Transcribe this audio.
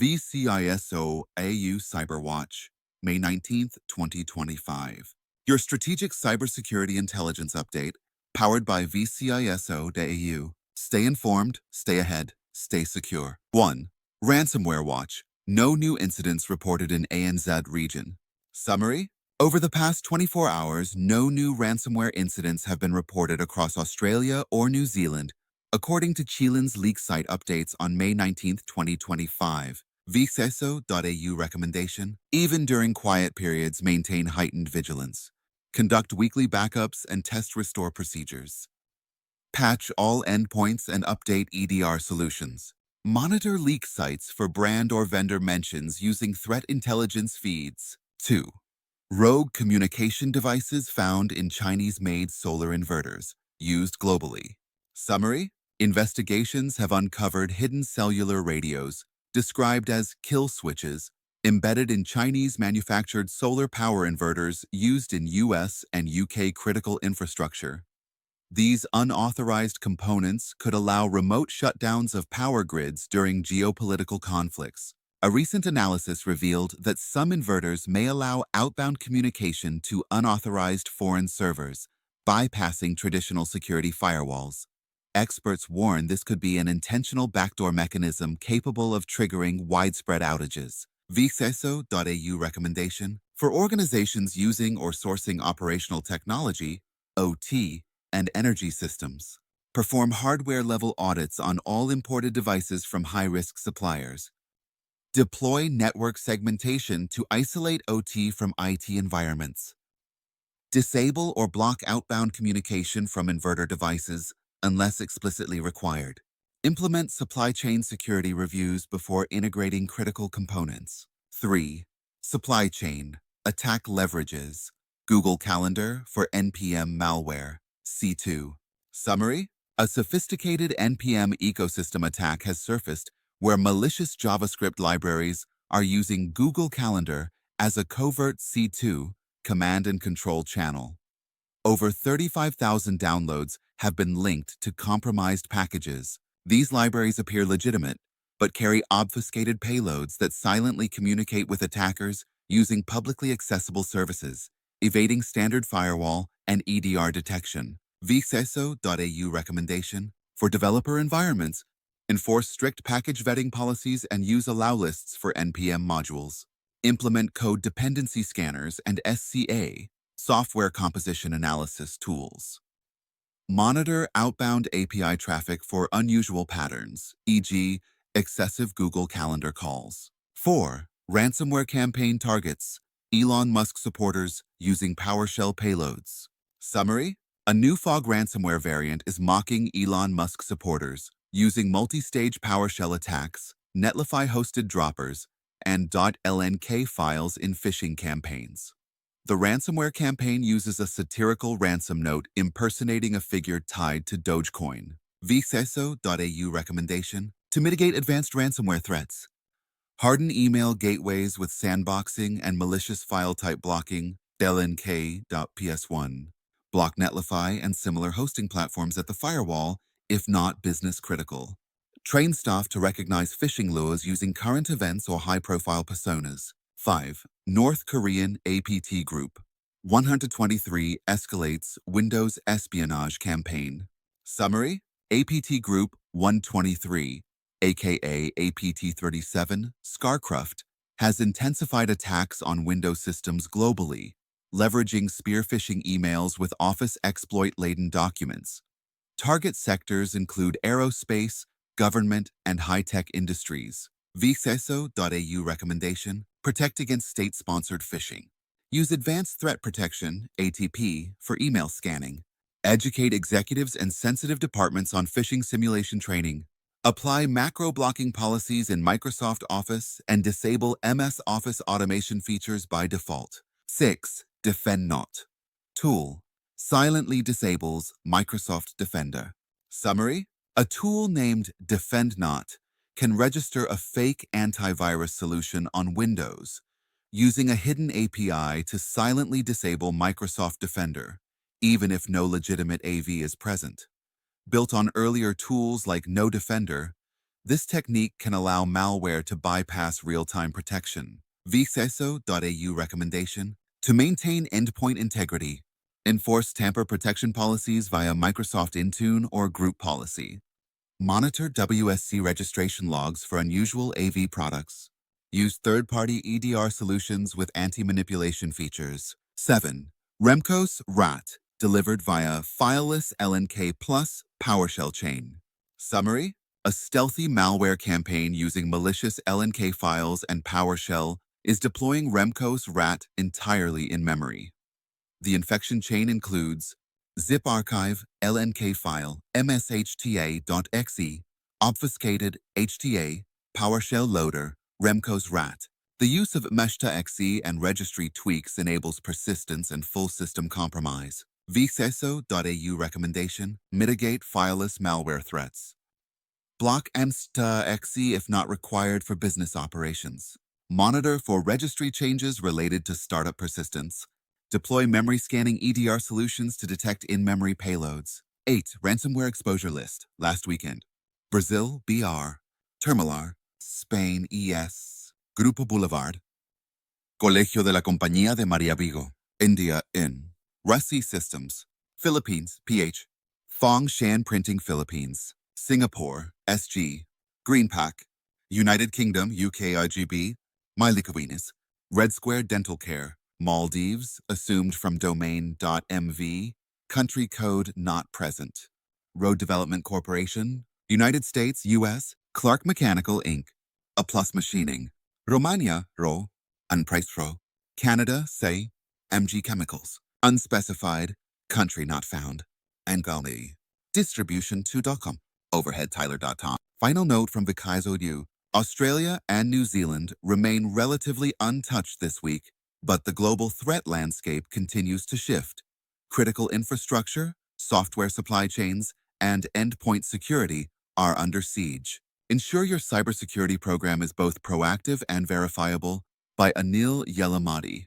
VCISO.au Cyberwatch, May 19th, 2025. Your strategic cybersecurity intelligence update, powered by VCISO.au. Stay informed, stay ahead, stay secure. 1. Ransomware Watch. No new incidents reported in ANZ region. Summary: over the past 24 hours, no new ransomware incidents have been reported across Australia or New Zealand, according to Chilean's leak site updates on May 19th, 2025. VCISO.au recommendation: even during quiet periods, maintain heightened vigilance. Conduct weekly backups and test restore procedures. Patch all endpoints and update EDR solutions. Monitor leak sites for brand or vendor mentions using threat intelligence feeds. 2. Rogue communication devices found in Chinese-made solar inverters, used globally. Summary: investigations have uncovered hidden cellular radios, described as kill switches, embedded in Chinese-manufactured solar power inverters used in US and UK critical infrastructure. These unauthorized components could allow remote shutdowns of power grids during geopolitical conflicts. A recent analysis revealed that some inverters may allow outbound communication to unauthorized foreign servers, bypassing traditional security firewalls. Experts warn this could be an intentional backdoor mechanism capable of triggering widespread outages. VCISO.au recommendation: for organizations using or sourcing operational technology, OT, and energy systems, perform hardware-level audits on all imported devices from high-risk suppliers. Deploy network segmentation to isolate OT from IT environments. Disable or block outbound communication from inverter devices unless explicitly required. Implement supply chain security reviews before integrating critical components. 3. Supply chain attack leverages Google Calendar for NPM malware. C2. Summary: a sophisticated NPM ecosystem attack has surfaced where malicious JavaScript libraries are using Google Calendar as a covert C2 command and control channel. Over 35,000 downloads have been linked to compromised packages. These libraries appear legitimate, but carry obfuscated payloads that silently communicate with attackers using publicly accessible services, evading standard firewall and EDR detection. VCISO.au recommendation: for developer environments, enforce strict package vetting policies and use allow lists for NPM modules. Implement code dependency scanners and SCA, software composition analysis tools. Monitor outbound API traffic for unusual patterns, e.g., excessive Google Calendar calls. 4. Ransomware campaign targets Elon Musk supporters using PowerShell payloads. Summary: a new fog ransomware variant is mocking Elon Musk supporters using multi-stage PowerShell attacks, Netlify-hosted droppers, and .lnk files in phishing campaigns. The ransomware campaign uses a satirical ransom note impersonating a figure tied to Dogecoin. VCISO.au recommendation: to mitigate advanced ransomware threats, harden email gateways with sandboxing and malicious file type blocking, lnk.ps1. Block Netlify and similar hosting platforms at the firewall, if not business critical. Train staff to recognize phishing lures using current events or high-profile personas. 5. North Korean APT Group 123 escalates Windows espionage campaign. Summary: APT Group 123, aka APT-37, Scarcraft, has intensified attacks on Windows systems globally, leveraging spear phishing emails with Office exploit-laden documents. Target sectors include aerospace, government, and high-tech industries. VCISO.au recommendation: protect against state-sponsored phishing. Use Advanced Threat Protection, ATP, for email scanning. Educate executives and sensitive departments on phishing simulation training. Apply macro blocking policies in Microsoft Office and disable MS Office automation features by default. 6. Defend Not. Tool silently disables Microsoft Defender. Summary: a tool named Defend Not can register a fake antivirus solution on Windows using a hidden API to silently disable Microsoft Defender, even if no legitimate AV is present. Built on earlier tools like No Defender, This technique can allow malware to bypass real-time protection. VCISO.au recommendation: to maintain endpoint integrity, enforce tamper protection policies via Microsoft Intune or group policy. Monitor WSC registration logs for unusual AV products. Use third-party EDR solutions with anti-manipulation features. 7. Remcos RAT, delivered via fileless LNK plus PowerShell chain. Summary: a stealthy malware campaign using malicious LNK files and PowerShell is deploying Remcos RAT entirely in memory. The infection chain includes zip archive, LNK file, mshta.exe, obfuscated HTA, PowerShell loader, Remcos RAT. The use of meshta.exe and registry tweaks enables persistence and full system compromise. VCISO.au recommendation: mitigate fileless malware threats. Block mshta.exe if not required for business operations. Monitor for registry changes related to startup persistence. Deploy memory scanning EDR solutions to detect in-memory payloads. 8. Ransomware exposure list. Last weekend. Brazil, BR. Termalar, Spain, ES. Grupo Boulevard. Colegio de la Compañía de María Vigo. India, IN. Russi Systems. Philippines, PH. Fong Shan Printing Philippines. Singapore, SG. Greenpack. United Kingdom, UK, IGB. Mylicawinis. Red Square Dental Care. Maldives, assumed from domain.mv, country code not present. Road Development Corporation, United States, US, Clark Mechanical, Inc., A Plus Machining, Romania, RO, Unpriced RO, Canada, say, MG Chemicals, unspecified, country not found, Angali, distribution2.com, overheadtyler.com. Final note from VCISO.au: Australia and New Zealand remain relatively untouched this week, but the global threat landscape continues to shift. Critical infrastructure, software supply chains, and endpoint security are under siege. Ensure your cybersecurity program is both proactive and verifiable by Anil Yelamati.